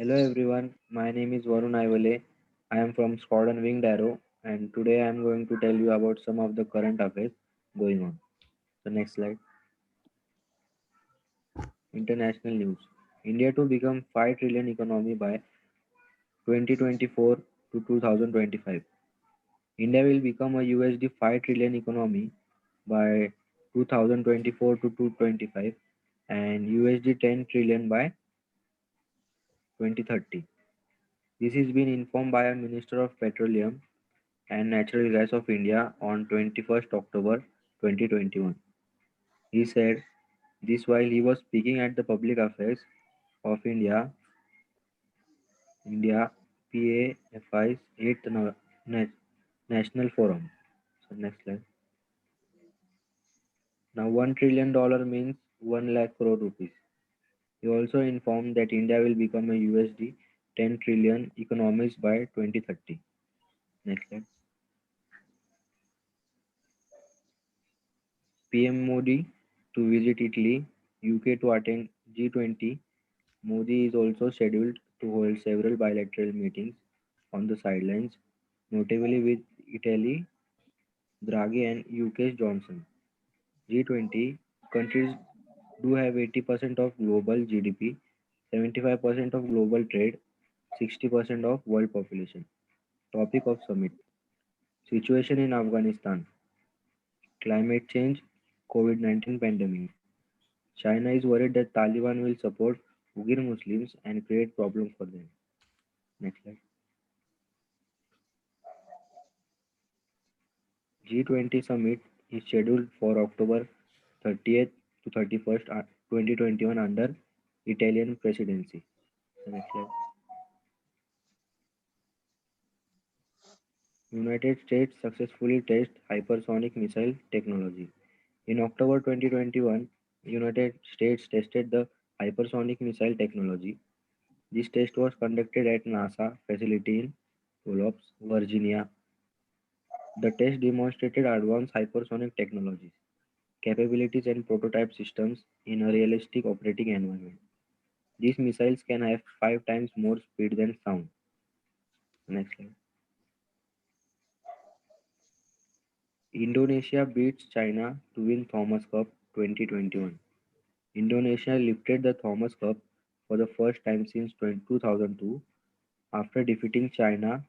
Hello everyone, my name is Varun Aivale. I am from Squadron Winged Arrow and today I am going to tell you about some of the current affairs going on. The next slide. International news. India to become 5 trillion economy by 2024 to 2025. India will become a USD 5 trillion economy by 2024 to 2025 and USD 10 trillion by 2030. This is been informed by a Minister of Petroleum and Natural Gas of India on 21st October 2021. He said this while he was speaking at the Public Affairs of India PAFI's 8th National Forum. So next slide. Now $1 trillion means 1 lakh crore rupees. He also informed that India will become a USD 10 trillion economy by 2030. Next slide. PM Modi to visit Italy, UK to attend G20. Modi is also scheduled to hold several bilateral meetings on the sidelines, notably with Italy, Draghi, and UK's Johnson. G20 countries do have 80% of global GDP, 75% of global trade, 60% of world population. Topic of summit. Situation in Afghanistan. Climate change, COVID-19 pandemic. China is worried that Taliban will support Uyghur Muslims and create problems for them. Next slide. G20 summit is scheduled for October 30th to 31st, 2021 under Italian presidency. The next slide. United States successfully test hypersonic missile technology. In October 2021, United States tested the hypersonic missile technology. This test was conducted at NASA facility in Wallops, Virginia. The test demonstrated advanced hypersonic technologies, capabilities and prototype systems in a realistic operating environment. These missiles can have 5 times more speed than sound. Next slide. Indonesia beats China to win Thomas Cup 2021. Indonesia lifted the Thomas Cup for the first time since 2002 after defeating China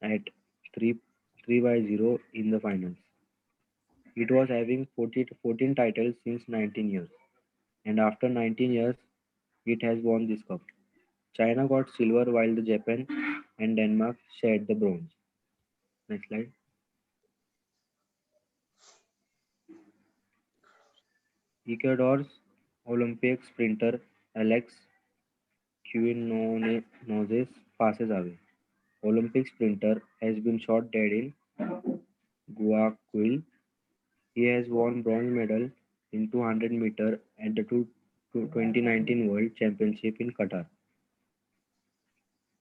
at 3, 3 by 0 in the finals. It was having 14 titles since 19 years, and after 19 years, it has won this cup. China got silver while the Japan and Denmark shared the bronze. Next slide. Ecuador's Olympic sprinter Alex Quinones passes away. Olympic sprinter has been shot dead in Guayaquil. He has won bronze medal in 200 meter at the 2019 World Championship in Qatar.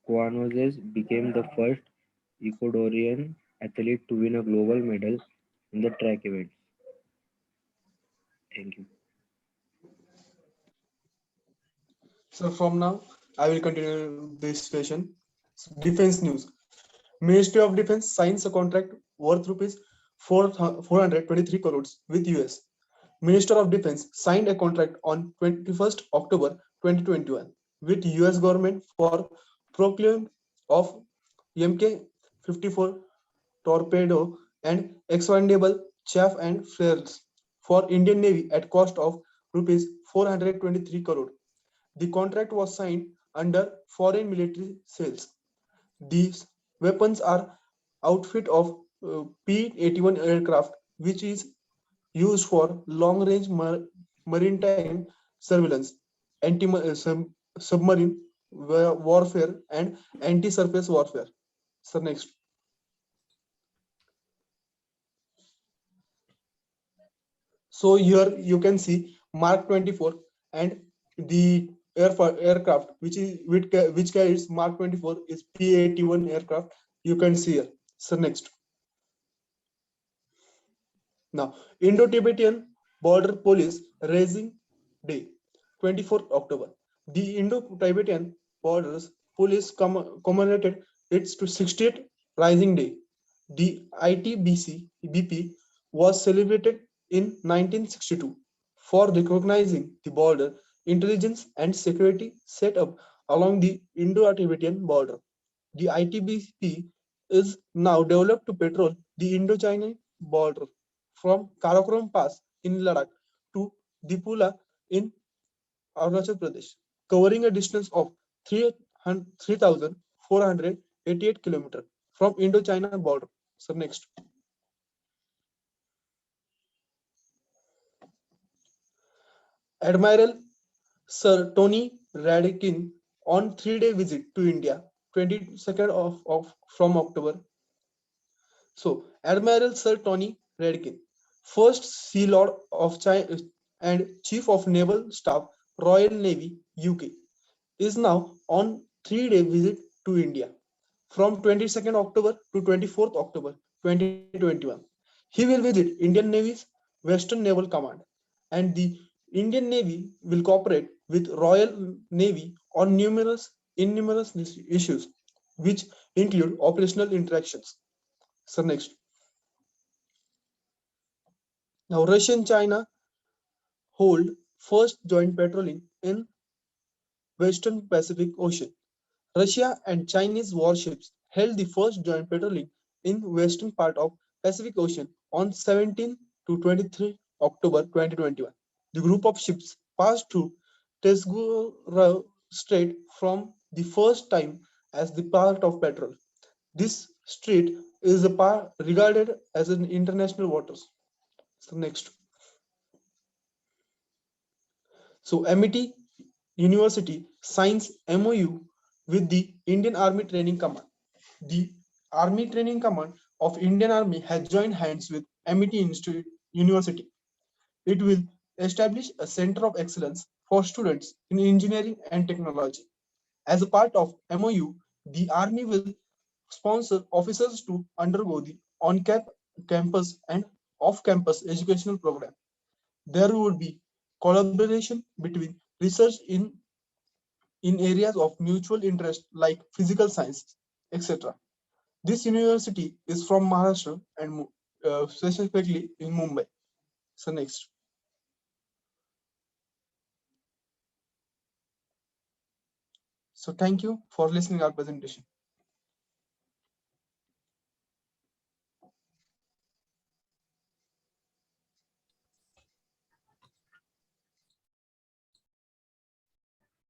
Quinones became the first Ecuadorian athlete to win a global medal in the track events. Thank you. So from now, I will continue this session. Defense news. Ministry of Defense signs a contract worth rupees 423 crores with US. Minister of Defense signed a contract on 21st October 2021 with US government for procurement of Mk-54 torpedo and expandable chaff and flares for Indian Navy at cost of rupees 423 crore. The contract was signed under foreign military sales. These weapons are outfit of P-81 aircraft, which is used for long-range maritime surveillance, submarine warfare, and anti-surface warfare. So next, so here you can see Mark 24 and the aircraft which carries Mark 24 is P-81 aircraft. You can see here. So next, now Indo-Tibetan Border Police Raising Day, 24th October. The Indo-Tibetan borders, police commemorated its to 60th Rising Day. The ITBC was celebrated in 1962 for recognizing the border intelligence and security set up along the Indo-Tibetan border. The ITBP is now developed to patrol the Indo-China border from Karakoram Pass in Ladakh to Dipula in Arunachal Pradesh, covering a distance of 3,488 km from Indo-China border. So next, Admiral Sir Tony Radakin on 3-day visit to India, 22nd from October. So, Admiral Sir Tony Radakin, first Sea Lord of China and Chief of Naval Staff, Royal Navy, UK, is now on 3-day visit to India from 22nd October to 24th October 2021. He will visit Indian Navy's Western Naval Command, and the Indian Navy will cooperate with Royal Navy on numerous issues, which include operational interactions. So next, now Russian-China hold first joint patrolling in Western Pacific Ocean. Russia and Chinese warships held the first joint patrolling in western part of Pacific Ocean on 17 to 23 October 2021. The group of ships passed through Tesgura Strait from the first time as the part of patrol. This strait is a part regarded as an international waters. So next, so MIT University signs MOU with the Indian Army Training Command. The Army Training Command of Indian Army has joined hands with MIT University. It will establish a center of excellence for students in engineering and technology. As a part of MOU, the Army will sponsor officers to undergo the on-campus and off-campus educational program. There would be collaboration between research in areas of mutual interest like physical sciences, etc. This university is from Maharashtra and specifically in Mumbai. So next, so thank you for listening our presentation.